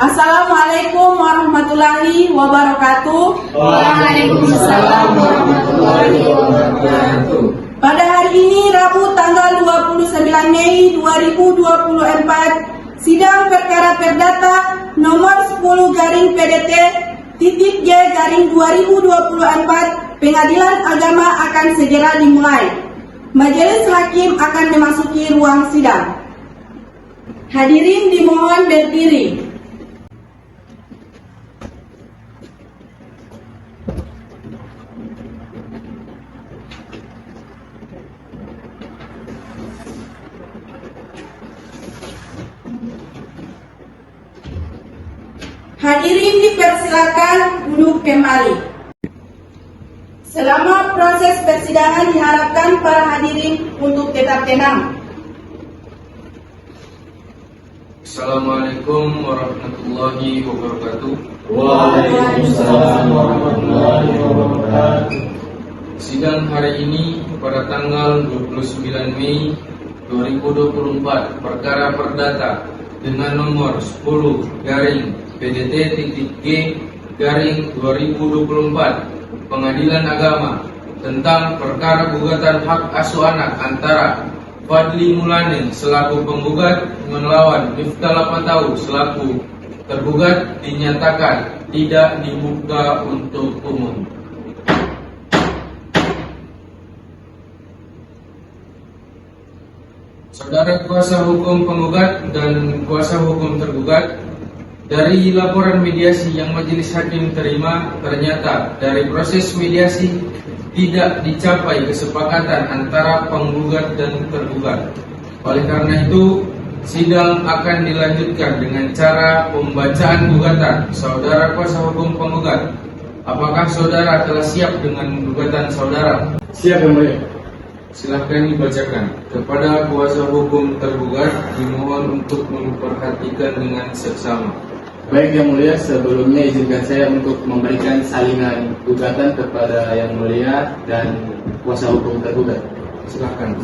Assalamualaikum warahmatullahi wabarakatuh. Waalaikumsalam warahmatullahi wabarakatuh. Pada hari ini Rabu tanggal 29 Mei 2024, sidang perkara perdata nomor 10/PDT-G/2024 Pengadilan Agama akan segera dimulai. Majelis Hakim akan memasuki ruang sidang. Hadirin dimohon berdiri. Hadirin dipersilakan duduk kembali. Selama proses persidangan diharapkan para hadirin untuk tetap tenang. Assalamualaikum warahmatullahi wabarakatuh. Waalaikumsalam warahmatullahi wabarakatuh. Sidang hari ini pada tanggal 29 Mei 2024 perkara perdata dengan nomor 10/PDT-G/2024 Pengadilan Agama tentang perkara gugatan hak asuh anak antara Fadli Mulane selaku penggugat melawan Miftah Lapatau selaku tergugat dinyatakan tidak dibuka untuk umum. Saudara kuasa hukum penggugat dan kuasa hukum tergugat, dari laporan mediasi yang Majelis Hakim terima, ternyata dari proses mediasi tidak dicapai kesepakatan antara penggugat dan tergugat. Oleh karena itu, sidang akan dilanjutkan dengan cara pembacaan gugatan saudara kuasa hukum penggugat. Apakah saudara telah siap dengan gugatan saudara? Siap, Yang Mulia. Silahkan dibacakan. Kepada kuasa hukum tergugat dimohon untuk memperhatikan dengan seksama. Baik, Yang Mulia, sebelumnya izinkan saya untuk memberikan salinan gugatan kepada Yang Mulia dan kuasa hukum tergugat. Silahkan.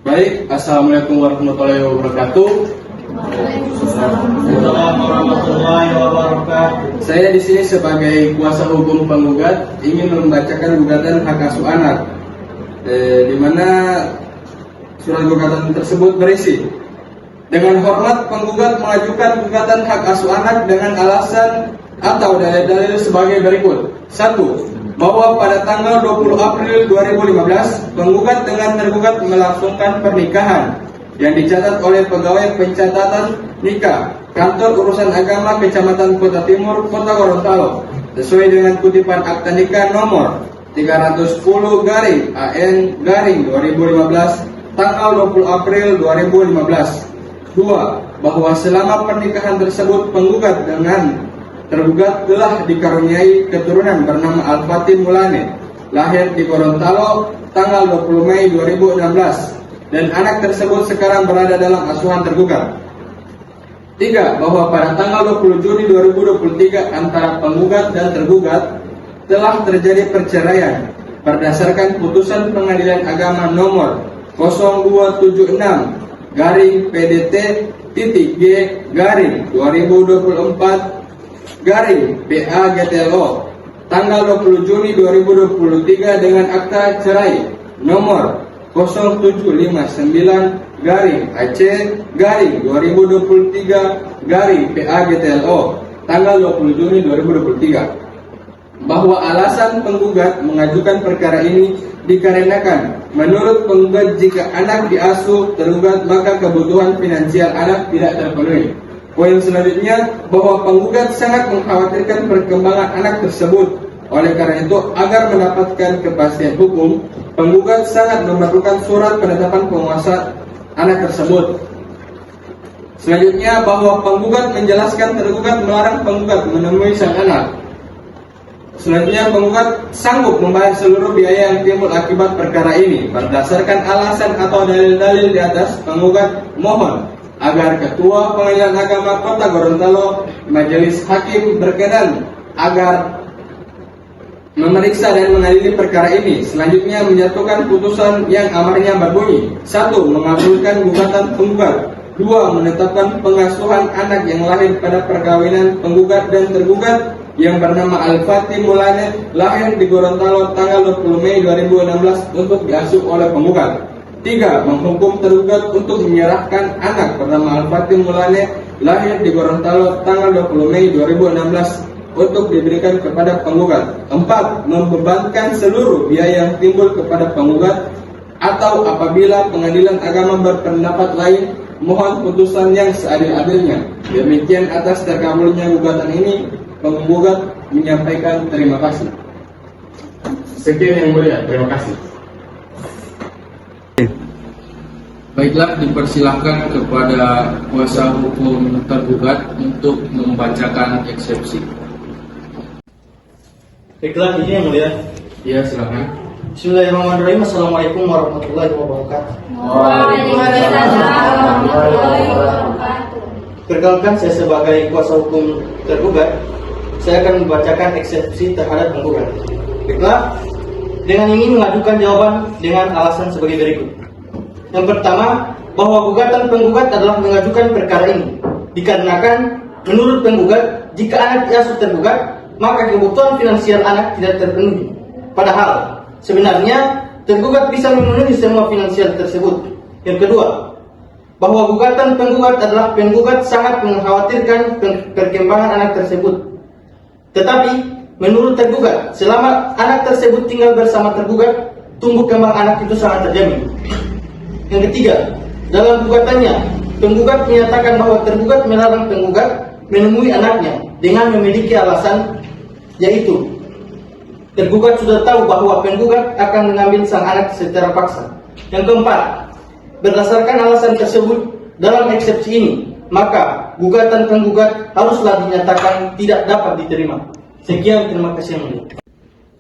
Baik, Assalamualaikum warahmatullahi wabarakatuh. Waalaikumsalam warahmatullahi wabarakatuh. Saya di sini sebagai kuasa hukum penggugat ingin membacakan gugatan hak asuh anak, di mana surat gugatan tersebut berisi: dengan hormat penggugat mengajukan gugatan hak asuh anak dengan alasan atau dalil-dalil sebagai berikut. 1. Bahwa pada tanggal 20 April 2015 penggugat dengan tergugat melangsungkan pernikahan yang dicatat oleh pegawai pencatatan nikah Kantor Urusan Agama Kecamatan Kota Timur, Kota Gorontalo, sesuai dengan kutipan akta nikah nomor 310/AN/2015 tanggal 20 April 2015. 2. Bahwa selama pernikahan tersebut penggugat dengan tergugat telah dikaruniai keturunan bernama Al-Fatih Mulane, lahir di Gorontalo tanggal 20 Mei 2016, dan anak tersebut sekarang berada dalam asuhan tergugat. 3. Bahwa pada tanggal 20 Juni 2023 antara penggugat dan tergugat telah terjadi perceraian berdasarkan putusan Pengadilan Agama nomor 0276-G/2024-PAGTLO tanggal 20 Juni 2023 dengan akta cerai nomor 0759-AC/2023-PAGTLO tanggal 20 Juni 2023, bahwa alasan penggugat mengajukan perkara ini dikarenakan menurut penggugat jika anak diasuh tergugat maka kebutuhan finansial anak tidak terpenuhi. Poin selanjutnya, bahwa penggugat sangat mengkhawatirkan perkembangan anak tersebut. Oleh karena itu, agar mendapatkan kepastian hukum, penggugat sangat memerlukan surat penetapan penguasa anak tersebut. Selanjutnya, bahwa penggugat menjelaskan tergugat melarang penggugat menemui sang anak. Selanjutnya, penggugat sanggup membayar seluruh biaya yang timbul akibat perkara ini. Berdasarkan alasan atau dalil-dalil di atas, penggugat mohon agar Ketua Pengadilan Agama Kota Gorontalo, Majelis Hakim berkenan agar memeriksa dan mengadili perkara ini. Selanjutnya, menjatuhkan putusan yang amarnya berbunyi: 1. Mengabulkan gugatan penggugat. 2. Menetapkan pengasuhan anak yang lahir pada perkawinan penggugat dan tergugat yang bernama Al-Fatih Mulane, lahir di Gorontalo tanggal 20 Mei 2016 untuk diasuh oleh penggugat. 3. Menghukum tergugat untuk menyerahkan anak bernama Al-Fatih Mulane, lahir di Gorontalo tanggal 20 Mei 2016 untuk diberikan kepada penggugat. 4. Membebankan seluruh biaya yang timbul kepada penggugat, atau apabila pengadilan agama berpendapat lain, mohon putusan yang seadil-adilnya. Demikian atas terkabulnya gugatan ini, penggugat menyampaikan terima kasih. Sekian yang mulia, terima kasih. Baiklah, dipersilahkan kepada kuasa hukum tergugat untuk membacakan eksepsi. Baiklah, ini yang mulia. Ya, silakan. Bismillahirrahmanirrahim. Assalamualaikum warahmatullahi wabarakatuh. Perkenalkan, saya sebagai kuasa hukum tergugat, saya akan membacakan eksepsi terhadap penggugat. Baiklah, dengan ingin mengajukan jawaban dengan alasan sebagai berikut. Yang pertama, bahwa gugatan penggugat adalah mengajukan perkara ini dikarenakan menurut penggugat, jika anak diasuh tergugat, maka kebutuhan finansial anak tidak terpenuhi. Padahal sebenarnya tergugat bisa memenuhi semua finansial tersebut. Yang kedua, bahwa gugatan penggugat adalah penggugat sangat mengkhawatirkan perkembangan anak tersebut. Tetapi menurut tergugat, selama anak tersebut tinggal bersama tergugat, tumbuh kembang anak itu sangat terjamin. Yang ketiga, dalam gugatannya, penggugat menyatakan bahwa tergugat melarang penggugat menemui anaknya dengan memiliki alasan, yaitu tergugat sudah tahu bahwa penggugat akan mengambil sang anak secara paksa. Yang keempat, berdasarkan alasan tersebut dalam eksepsi ini, maka gugatan penggugat haruslah dinyatakan tidak dapat diterima. Sekian, terima kasih yang mulia.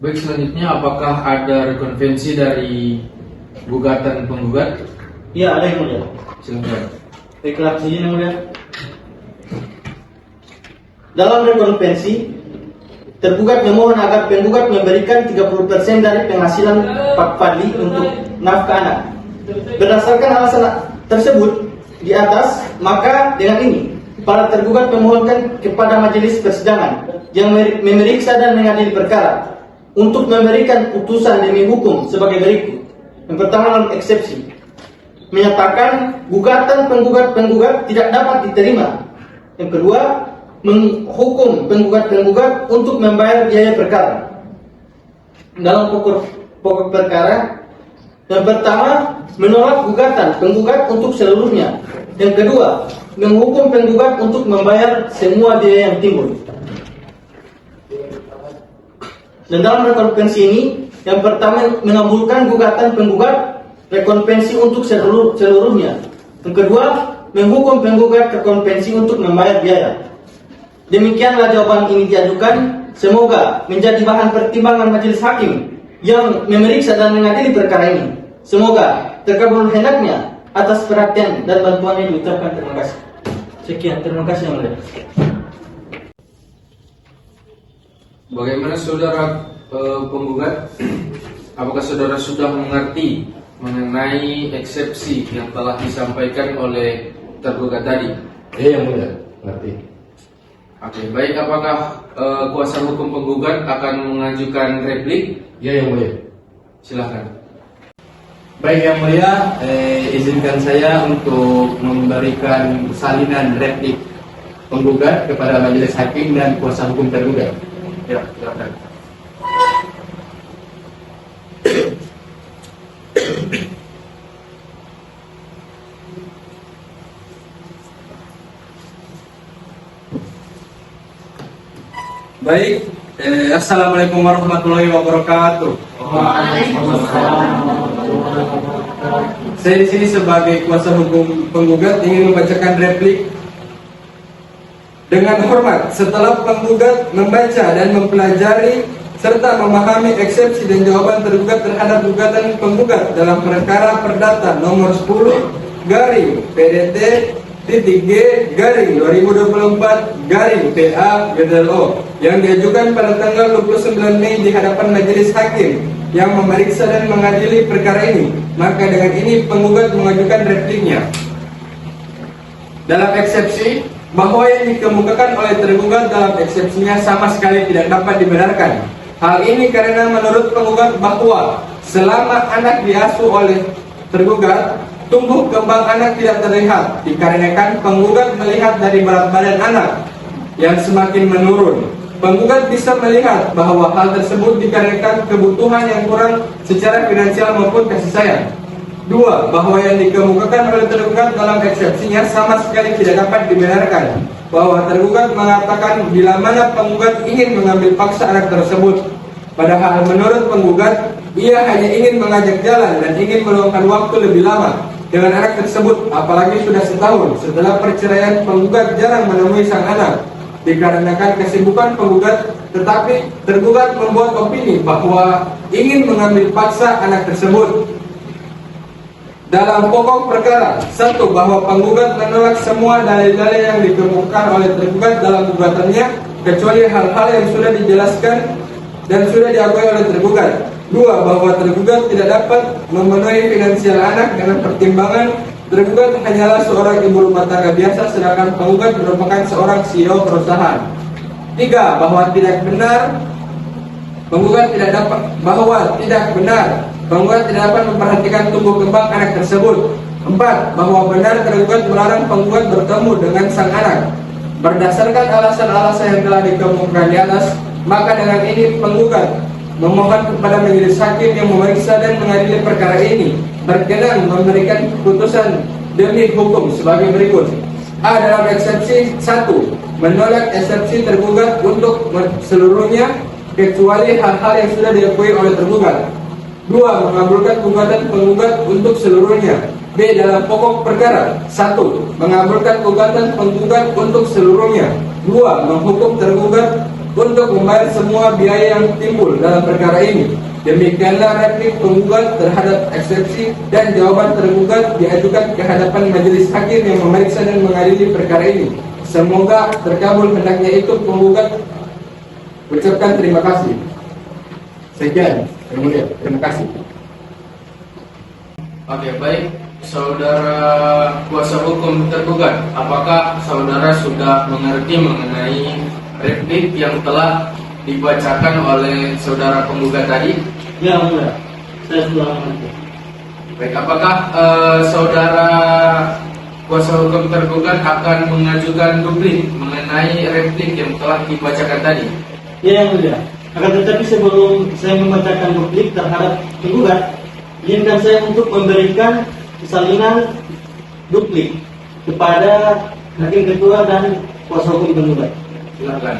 Baik, selanjutnya apakah ada rekonvensi dari gugatan penggugat? Ya, ada yang mulia. Silakan. Baiklah, izin yang mulia. Dalam rekonvensi, tergugat memohon agar penggugat memberikan 30% dari penghasilan Pak Fadli untuk nafkah anak. Berdasarkan alasan tersebut di atas, maka dengan ini para tergugat memohonkan kepada majelis persidangan yang memeriksa dan mengadili perkara untuk memberikan putusan demi hukum sebagai berikut. Yang pertama, dalam eksepsi, menyatakan gugatan penggugat tidak dapat diterima. Yang kedua, menghukum penggugat untuk membayar biaya perkara. Dalam pokok perkara, yang pertama, menolak gugatan penggugat untuk seluruhnya. Yang kedua, menghukum penggugat untuk membayar semua biaya yang timbul. Dan dalam rekonvensi ini, yang pertama, mengabulkan gugatan penggugat rekonvensi untuk seluruhnya. Yang kedua, menghukum penggugat rekonvensi untuk membayar biaya. Demikianlah jawaban ini diajukan. Semoga menjadi bahan pertimbangan majelis hakim yang memeriksa dan mengadili perkara ini. Semoga terkabul hendaknya. Atas perhatian dan bantuannya diucapkan terima kasih. Sekian, terima kasih yang mulia. Bagaimana saudara penggugat? Apakah saudara sudah mengerti mengenai eksepsi yang telah disampaikan oleh tergugat tadi? Ya, yang mulia, ngerti. Oke, baik. Apakah kuasa hukum penggugat akan mengajukan replik? Ya, yang mulia. Silakan. Baik, yang mulia, izinkan saya untuk memberikan salinan replik penggugat kepada majelis hakim dan kuasa hukum tergugat. Ya, silakan. Baik, Assalamualaikum warahmatullahi wabarakatuh. Saya di sini sebagai kuasa hukum penggugat ingin membacakan replik Dengan hormat, setelah penggugat membaca dan mempelajari serta memahami eksepsi dan jawaban tergugat terhadap gugatan penggugat dalam perkara perdata nomor 10 garing PDT titik G garing 2024 garing PA GDLO yang diajukan pada tanggal 29 Mei di hadapan majelis hakim yang memeriksa dan mengadili perkara ini, maka dengan ini penggugat mengajukan repliknya. Dalam eksepsi, bahwa yang dikemukakan oleh tergugat dalam eksepsinya sama sekali tidak dapat dibenarkan. Hal ini karena menurut penggugat bahwa selama anak diasuh oleh tergugat, tumbuh kembang anak tidak terlihat, dikarenakan penggugat melihat dari berat badan anak yang semakin menurun. Penggugat bisa melihat bahwa hal tersebut dikarenakan kebutuhan yang kurang secara finansial maupun kasih sayang. 2. Bahwa yang dikemukakan oleh tergugat dalam eksepsinya sama sekali tidak dapat dibenarkan. Bahwa tergugat mengatakan bila mana penggugat ingin mengambil paksa anak tersebut. Padahal menurut penggugat, ia hanya ingin mengajak jalan dan ingin meluangkan waktu lebih lama dengan anak tersebut, apalagi sudah setahun setelah perceraian penggugat jarang menemui sang anak dikarenakan kesibukan penggugat, tetapi tergugat membuat opini bahwa ingin mengambil paksa anak tersebut. Dalam pokok perkara, 1. Bahwa penggugat menolak semua dalil-dalil yang dikemukakan oleh tergugat dalam gugatannya, kecuali hal-hal yang sudah dijelaskan dan sudah diakui oleh tergugat. 2. Bahwa tergugat tidak dapat memenuhi finansial anak dengan pertimbangan tergugat hanyalah seorang ibu rumah tangga biasa, sedangkan penggugat merupakan seorang CEO perusahaan. 3. Bahwa tidak benar penggugat tidak dapat memperhatikan tumbuh kembang anak tersebut. 4. Bahwa benar tergugat melarang penggugat bertemu dengan sang anak. Berdasarkan alasan-alasan yang telah dikemukakan di atas, maka dengan ini penggugat memohon kepada majelis hakim yang memeriksa dan mengadili perkara ini berkenan memberikan keputusan demi hukum sebagai berikut. A. Dalam eksepsi 1, menolak eksepsi tergugat untuk seluruhnya kecuali hal-hal yang sudah diakui oleh tergugat. 2. Mengabulkan gugatan penggugat untuk seluruhnya. B. Dalam pokok perkara 1, mengabulkan gugatan penggugat untuk seluruhnya. 2. Menghukum tergugat untuk membayar semua biaya yang timbul dalam perkara ini. Demikianlah replik penggugat terhadap eksepsi dan jawaban tergugat diajukan ke hadapan majelis hakim yang memeriksa dan mengadili perkara ini. Semoga terkabul hendaknya itu penggugat. Ucapkan terima kasih. Sekian, terima kasih. Oke, baik. Saudara kuasa hukum tergugat, apakah saudara sudah mengerti mengenai replik yang telah dibacakan oleh saudara penggugat tadi? Ya, mulia. Saya sudah mengerti. Baik, apakah saudara kuasa hukum tergugat akan mengajukan duplik mengenai replik yang telah dibacakan tadi? Ya, yang mulia. Akan tetapi sebelum saya membacakan duplik terhadap penggugat, izinkan saya untuk memberikan salinan duplik kepada hakim ketua dan kuasa hukum penggugat. Silakan.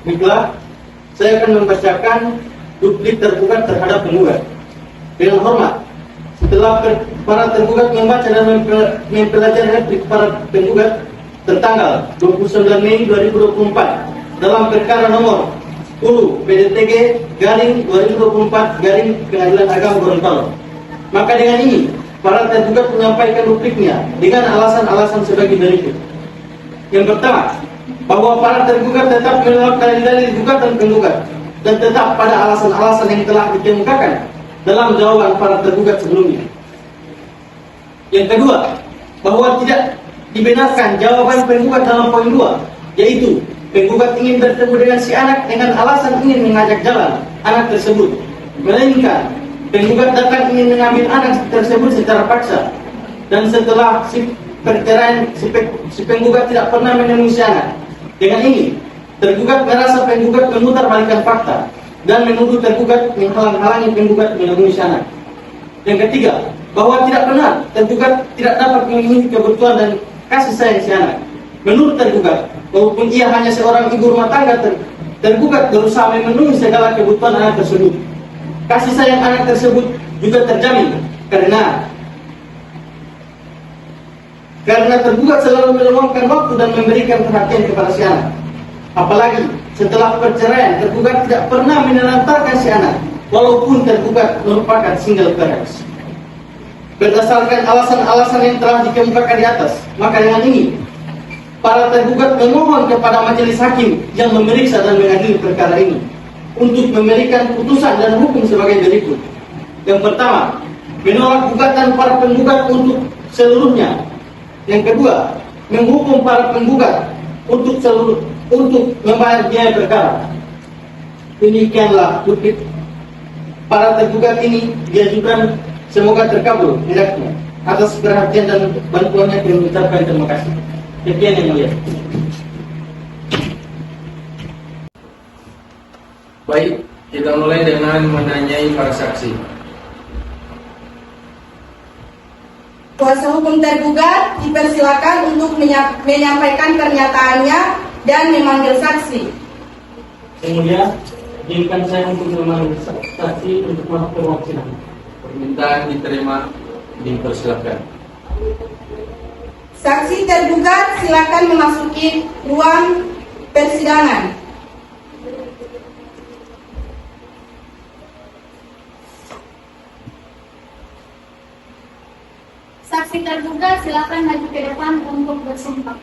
Baiklah, saya akan membacakan duplik tergugat terhadap penggugat. Dengan hormat, setelah para tergugat membaca dan mempelajari replik para penggugat tertanggal 29 Mei 2024 dalam perkara nomor 10 PDTG garing 2024 garing Pengadilan Agama Gorontalo, maka dengan ini para tergugat menyampaikan dupliknya dengan alasan-alasan sebagai berikut. Yang pertama, bahwa para tergugat tetap menolak dalil-dalil gugatan penggugat dan tetap pada alasan-alasan yang telah dikemukakan dalam jawaban para tergugat sebelumnya. Yang kedua, bahwa tidak dibenarkan jawaban penggugat dalam poin 2, yaitu penggugat ingin bertemu dengan si anak dengan alasan ingin mengajak jalan anak tersebut, melainkan penggugat datang ingin mengambil anak tersebut secara paksa, dan setelah si perceraian si penggugat tidak pernah menemui si anak. Dengan ini, tergugat merasa penggugat memutarbalikkan fakta dan menuduh tergugat menghalang-halangi penggugat menemui si anak. Yang ketiga, bahwa tidak benar tergugat tidak dapat memenuhi kebutuhan dan kasih sayang si anak. Menurut tergugat, walaupun ia hanya seorang ibu rumah tangga tergugat berusaha memenuhi segala kebutuhan anak tersebut. Kasih sayang anak tersebut juga terjamin karena tergugat selalu meluangkan waktu dan memberikan perhatian kepada si anak. Apalagi setelah perceraian, tergugat tidak pernah menelantarkan si anak, walaupun tergugat merupakan single parents. Berdasarkan alasan-alasan yang telah dikemukakan di atas, maka dengan ini para tergugat memohon kepada majelis hakim yang memeriksa dan mengadili perkara ini untuk memberikan putusan dan hukum sebagai berikut. Yang pertama, menolak gugatan para penggugat untuk seluruhnya. Yang kedua, menghukum para penggugat untuk membayar biaya perkara. Demikianlah kutip para tergugat ini diajukan, semoga terkabul hendaknya. Atas perhatian dan bantuannya kami mengucapkan terima kasih. Sekian yang mulia. Baik, kita mulai dengan menanyai para saksi. Kuasa hukum tergugat dipersilakan untuk menyampaikan pernyataannya dan memanggil saksi. Yang mulia, izinkan saya untuk memanggil saksi untuk masuk ke ruang sidang. Permintaan diterima, dipersilakan. Saksi tergugat silakan memasuki ruang persidangan. Saksi tergugat silakan maju ke depan untuk bersumpah.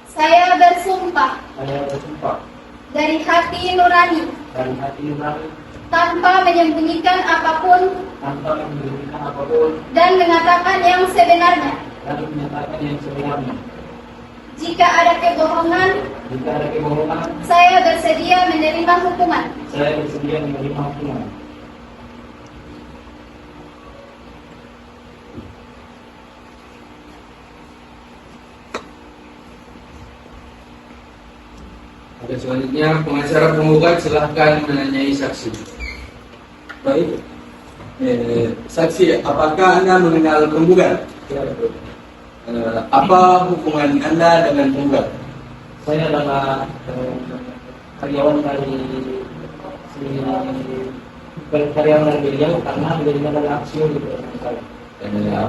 Saya bersumpah dari hati nurani tanpa menyembunyikan apapun dan mengatakan yang sebenarnya. Jika ada kebohongan, saya bersedia menerima hukuman. Oke, selanjutnya pengacara penggugat silahkan menanyai saksi. Baik. Saksi, apakah Anda mengenal penggugat? Apa hubungan Anda dengan penggugat? Saya adalah karyawan dari beliau karena beliau adalah aksiun di perusahaan saya.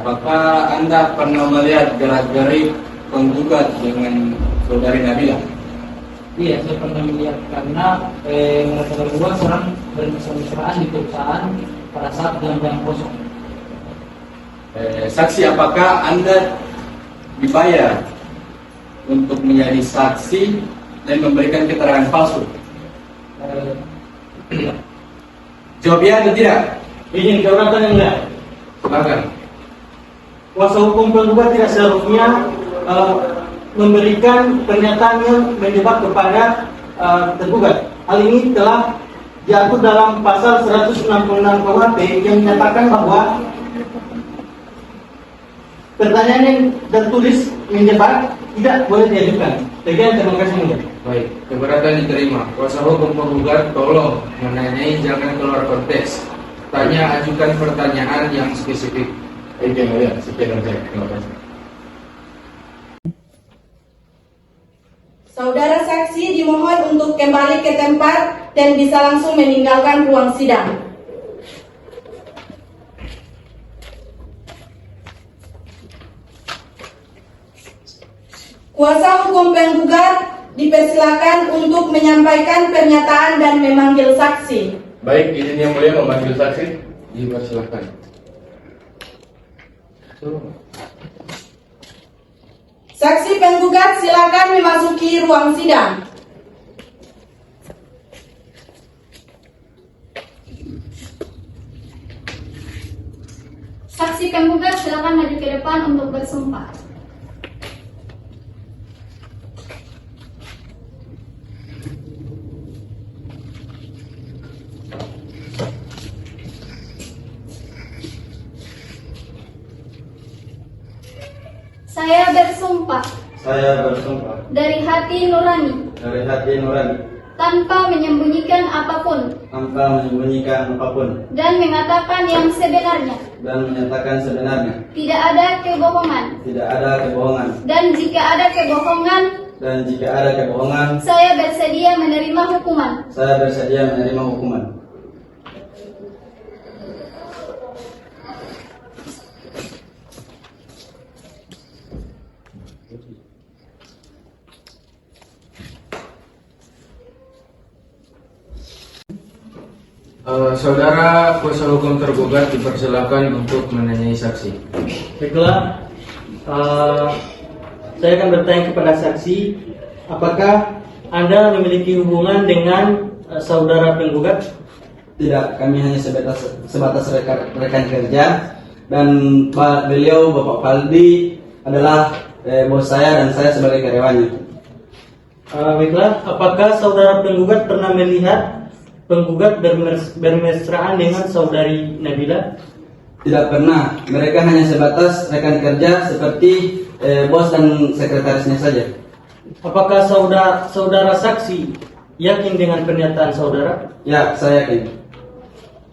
Apakah Anda pernah melihat gerak-gerik penggugat dengan saudari Nabila? Iya, saya pernah melihat karena mereka berdua serang bermesra-mesraan di perusahaan pada saat jam-jam kosong. Saksi, apakah Anda dibayar untuk menjadi saksi dan memberikan keterangan palsu? Jawab ya atau tidak? Izin keberatan yang mulia. Silakan. Kuasa hukum penggugat tidak seharusnya memberikan pernyataan yang menjebak kepada tergugat. Hal ini telah diatur dalam pasal 166 KUHP yang menyatakan bahwa pertanyaan yang tertulis menjebak tidak boleh diajukan. Sekian, terima kasih mulia. Baik, keberatan diterima. Kuasa hukum penggugat tolong menanyai, jangan keluar konteks. Tanya, ajukan pertanyaan yang spesifik. Baik, yang mulia. Sekian saja. Terima kasih. Saudara saksi dimohon untuk kembali ke tempat dan bisa langsung meninggalkan ruang sidang. Kuasa hukum penggugat dipersilakan untuk menyampaikan pernyataan dan memanggil saksi. Baik, izin yang mulia memanggil saksi. Dipersilakan. Saksi penggugat silakan memasuki ruang sidang. Saksi penggugat silakan maju ke depan untuk bersumpah. Saya bersumpah Saya bersumpah dari hati nurani dari hati nurani tanpa menyembunyikan apapun tanpa menyembunyikan apapun dan mengatakan yang sebenarnya. dan menyatakan sebenarnya. Tidak ada kebohongan. Tidak ada kebohongan. Dan jika ada kebohongan, Dan jika ada kebohongan, saya bersedia menerima hukuman. saya bersedia menerima hukuman. Saudara kuasa hukum tergugat dipersilakan untuk menanyai saksi. Baiklah, saya akan bertanya kepada saksi, apakah Anda memiliki hubungan dengan saudara penggugat? Tidak, kami hanya sebatas rekan kerja, dan beliau Bapak Paldi adalah bos saya dan saya sebagai karyawannya. Baiklah, apakah saudara penggugat pernah melihat penggugat bermesraan dengan saudari Nabila? Tidak pernah, mereka hanya sebatas rekan kerja seperti bos dan sekretarisnya saja. Apakah saudara saksi yakin dengan pernyataan saudara? Ya, saya yakin.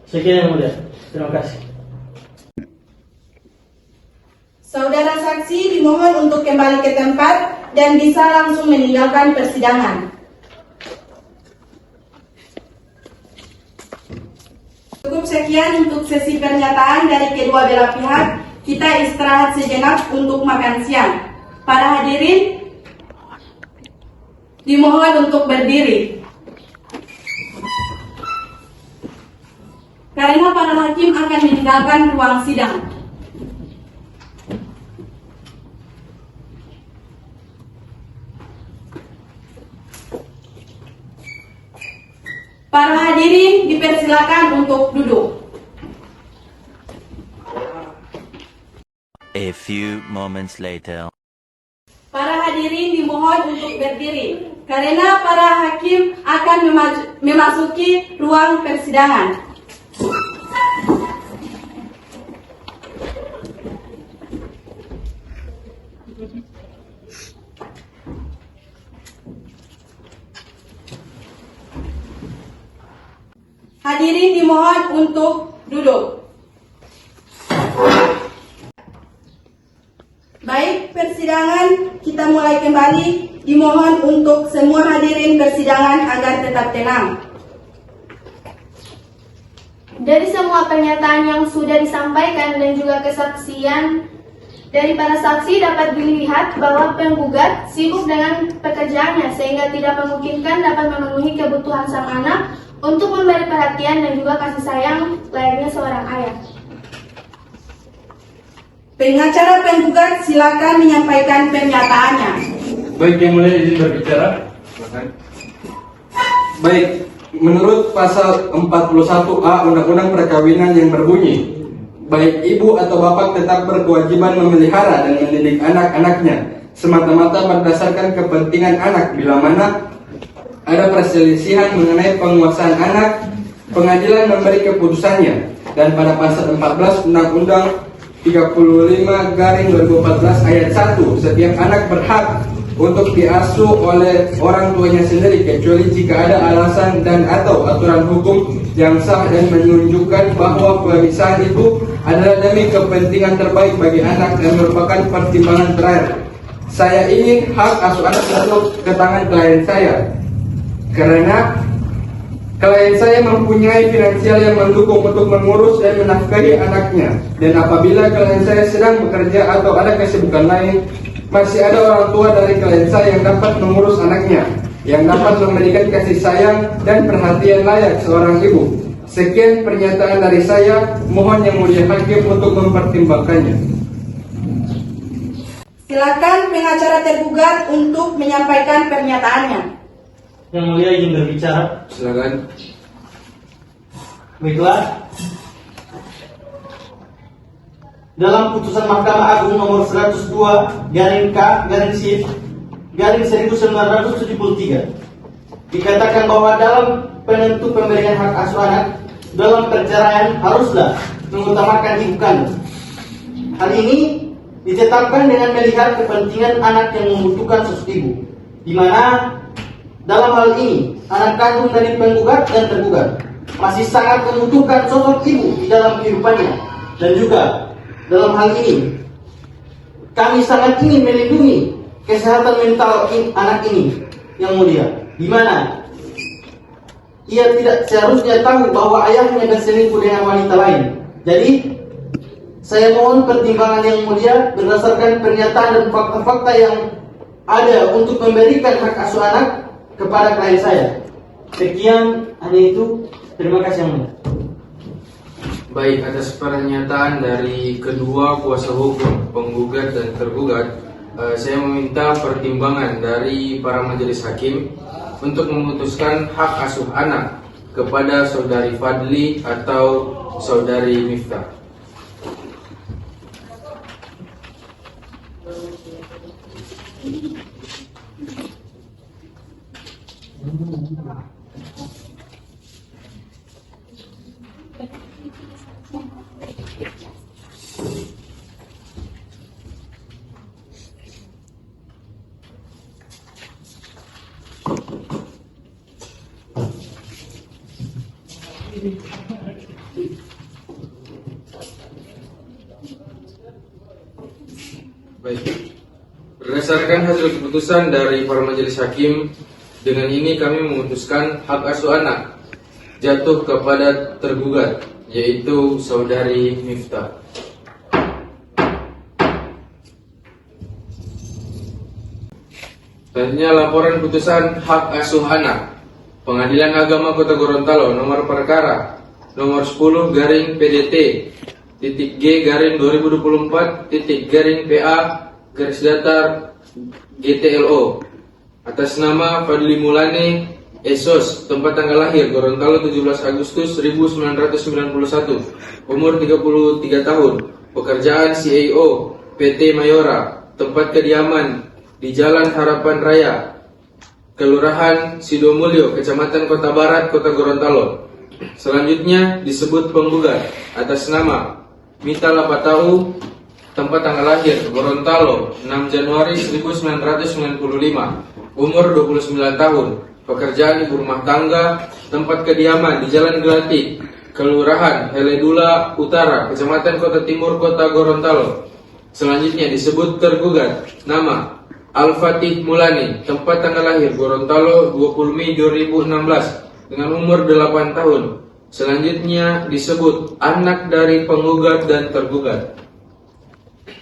Sekian yang mulia, terima kasih. Saudara saksi dimohon untuk kembali ke tempat dan bisa langsung meninggalkan persidangan. Cukup sekian untuk sesi pernyataan dari kedua belah pihak. Kita istirahat sejenak untuk makan siang. Para hadirin dimohon untuk berdiri. Karena para hakim akan meninggalkan ruang sidang. Para hadirin dipersilakan untuk duduk. A few moments later. Para hadirin dimohon untuk berdiri karena para hakim akan memasuki ruang persidangan. Hadirin dimohon untuk duduk. Baik, persidangan kita mulai kembali. Dimohon untuk semua hadirin persidangan agar tetap tenang. Dari semua pernyataan yang sudah disampaikan dan juga kesaksian dari para saksi dapat dilihat bahwa penggugat sibuk dengan pekerjaannya sehingga tidak memungkinkan dapat memenuhi kebutuhan sang anak untuk memberi perhatian dan juga kasih sayang layaknya seorang ayah. Pengacara penggugat silakan menyampaikan pernyataannya. Baik, yang mulia izin berbicara. Silakan. Baik, menurut pasal 41A Undang-Undang Perkawinan yang berbunyi, baik ibu atau bapak tetap berkewajiban memelihara dan mendidik anak-anaknya semata-mata berdasarkan kepentingan anak. Bila mana ada perselisihan mengenai penguasaan anak, pengadilan memberi keputusannya. Dan pada pasal 14 Undang-Undang 35/2014 ayat 1, setiap anak berhak untuk diasuh oleh orang tuanya sendiri kecuali jika ada alasan dan atau aturan hukum yang sah dan menunjukkan bahwa pemisahan itu adalah demi kepentingan terbaik bagi anak dan merupakan pertimbangan terakhir. Saya ingin hak asuh anak jatuh ke tangan klien saya karena klien saya mempunyai finansial yang mendukung untuk mengurus dan menafkahi anaknya. Dan apabila klien saya sedang bekerja atau ada kesibukan lain, masih ada orang tua dari klien saya yang dapat mengurus anaknya, yang dapat memberikan kasih sayang dan perhatian layak seorang ibu. Sekian pernyataan dari saya, mohon yang mulia hakim untuk mempertimbangkannya. Silakan pengacara tergugat untuk menyampaikan pernyataannya. Yang mulia izin berbicara. Silakan. Baiklah. Dalam putusan Mahkamah Agung nomor 102/K/1973 dikatakan bahwa dalam penentu pemberian hak asuh anak dalam perceraian haruslah mengutamakan ibu kandung. Hal ini ditetapkan dengan melihat kepentingan anak yang membutuhkan sosok ibu, di mana dalam hal ini anak kandung dari penggugat dan tergugat masih sangat membutuhkan sosok ibu di dalam kehidupannya, dan juga dalam hal ini kami sangat ingin melindungi kesehatan mental anak ini yang mulia, di mana ia tidak seharusnya tahu bahwa ayahnya berselingkuh dengan wanita lain. Jadi saya mohon pertimbangan yang mulia berdasarkan pernyataan dan fakta-fakta yang ada untuk memberikan hak asuh anak kepada klien saya. Sekian, hanya itu. Terima kasih yang mulia. Baik, atas pernyataan dari kedua kuasa hukum penggugat dan tergugat, saya meminta pertimbangan dari para majelis hakim untuk memutuskan hak asuh anak kepada saudari Fadli atau saudari Miftah. Baik, berdasarkan hasil keputusan dari para majelis hakim, dengan ini kami memutuskan hak asuh anak jatuh kepada tergugat, yaitu saudari Miftah. Selanjutnya laporan putusan hak asuh anak Pengadilan Agama Kota Gorontalo nomor perkara nomor 10 garing PDT titik G garing 2024 titik garing PA garis datar GTLO atas nama Fadli Mulane Esos, tempat tanggal lahir Gorontalo 17 Agustus 1991, umur 33 tahun, pekerjaan CAO PT Mayora, tempat kediaman di Jalan Harapan Raya, Kelurahan Sidomulyo, Kecamatan Kota Barat, Kota Gorontalo. Selanjutnya disebut penggugat atas nama Mita Lapatau, tempat tanggal lahir Gorontalo 6 Januari 1995, umur 29 tahun, pekerjaan ibu rumah tangga, tempat kediaman di Jalan Gelatik, Kelurahan Heledula Utara, Kecamatan Kota Timur, Kota Gorontalo. Selanjutnya disebut tergugat nama Al-Fatih Mulani, tempat tanggal lahir Gorontalo 20 Mei 2016 dengan umur 8 tahun. Selanjutnya disebut anak dari penggugat dan tergugat.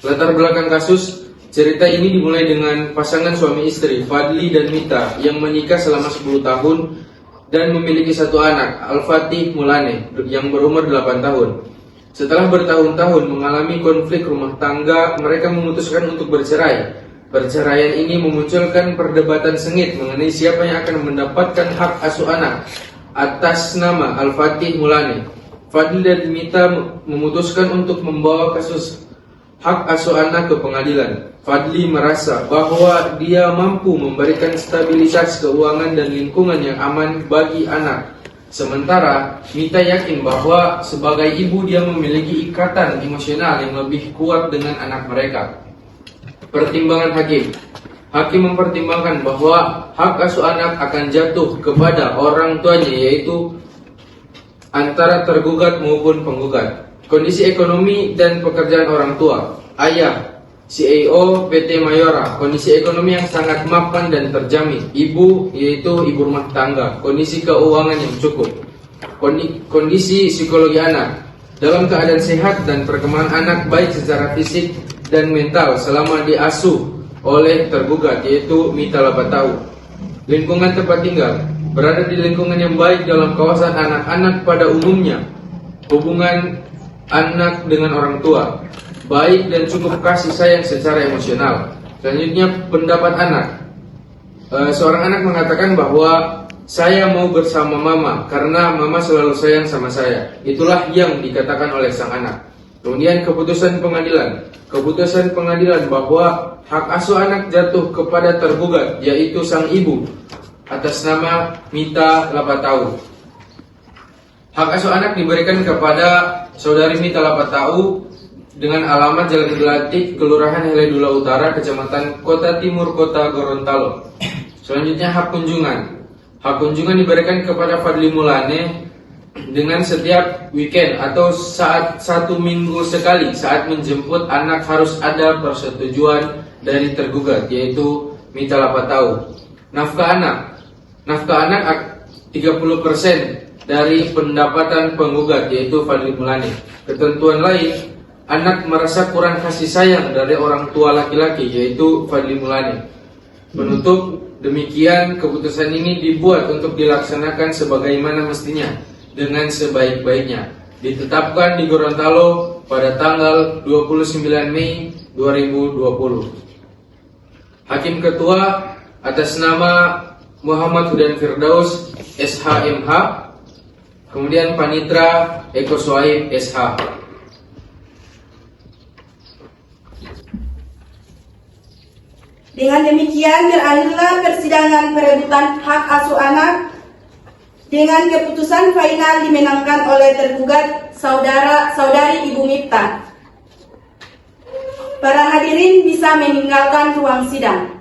Latar belakang kasus, cerita ini dimulai dengan pasangan suami istri Fadli dan Mita yang menikah selama 10 tahun dan memiliki satu anak, Al-Fatih Mulane, yang berumur 8 tahun. Setelah bertahun-tahun mengalami konflik rumah tangga, mereka memutuskan untuk bercerai. Perceraian ini memunculkan perdebatan sengit mengenai siapa yang akan mendapatkan hak asuh anak atas nama Al-Fatih Mulane. Fadli dan Mita memutuskan untuk membawa kasus hak asuh anak ke pengadilan. Fadli merasa bahwa dia mampu memberikan stabilitas keuangan dan lingkungan yang aman bagi anak. Sementara Mita yakin bahwa sebagai ibu dia memiliki ikatan emosional yang lebih kuat dengan anak mereka. Pertimbangan hakim. Hakim mempertimbangkan bahwa hak asuh anak akan jatuh kepada orang tuanya, yaitu antara tergugat maupun penggugat. Kondisi ekonomi dan pekerjaan orang tua. Ayah, CAO PT Mayora, kondisi ekonomi yang sangat mapan dan terjamin. Ibu, yaitu ibu rumah tangga, kondisi keuangan yang cukup. Kondisi psikologi anak, dalam keadaan sehat dan perkembangan anak baik secara fisik dan mental selama diasuh oleh tergugat, yaitu Mita Lapatau. Lingkungan tempat tinggal, berada di lingkungan yang baik dalam kawasan anak-anak pada umumnya. Hubungan anak dengan orang tua baik dan cukup kasih sayang secara emosional. Selanjutnya pendapat anak. Seorang anak mengatakan bahwa saya mau bersama mama karena mama selalu sayang sama saya. Itulah yang dikatakan oleh sang anak. Kemudian keputusan pengadilan. Keputusan pengadilan bahwa hak asuh anak jatuh kepada tergugat, yaitu sang ibu atas nama Mita Lapatau. Hak asuh anak diberikan kepada saudari Mita Lapatau dengan alamat Jalan Gelatik, Kelurahan Heledula Utara, Kecamatan Kota Timur, Kota Gorontalo. Selanjutnya hak kunjungan. Hak kunjungan diberikan kepada Fadli Mulane dengan setiap weekend atau saat 1 minggu sekali saat menjemput anak harus ada persetujuan dari tergugat, yaitu minta lapat tahu. Nafkah anak 30% dari pendapatan penggugat, yaitu Fadli Mulane. Ketentuan lain, anak merasa kurang kasih sayang dari orang tua laki-laki, yaitu Fadli Mulane. Menutup, demikian keputusan ini dibuat untuk dilaksanakan sebagaimana mestinya dengan sebaik-baiknya. Ditetapkan di Gorontalo pada tanggal 29 Mei 2020. Hakim Ketua atas nama Muhammad Hudan Firdaus SHMH, kemudian Panitra Eko Soaib SH. Dengan demikian berakhirlah persidangan perebutan hak asuh anak dengan keputusan final dimenangkan oleh tergugat saudari Ibu Miftah. Para hadirin bisa meninggalkan ruang sidang.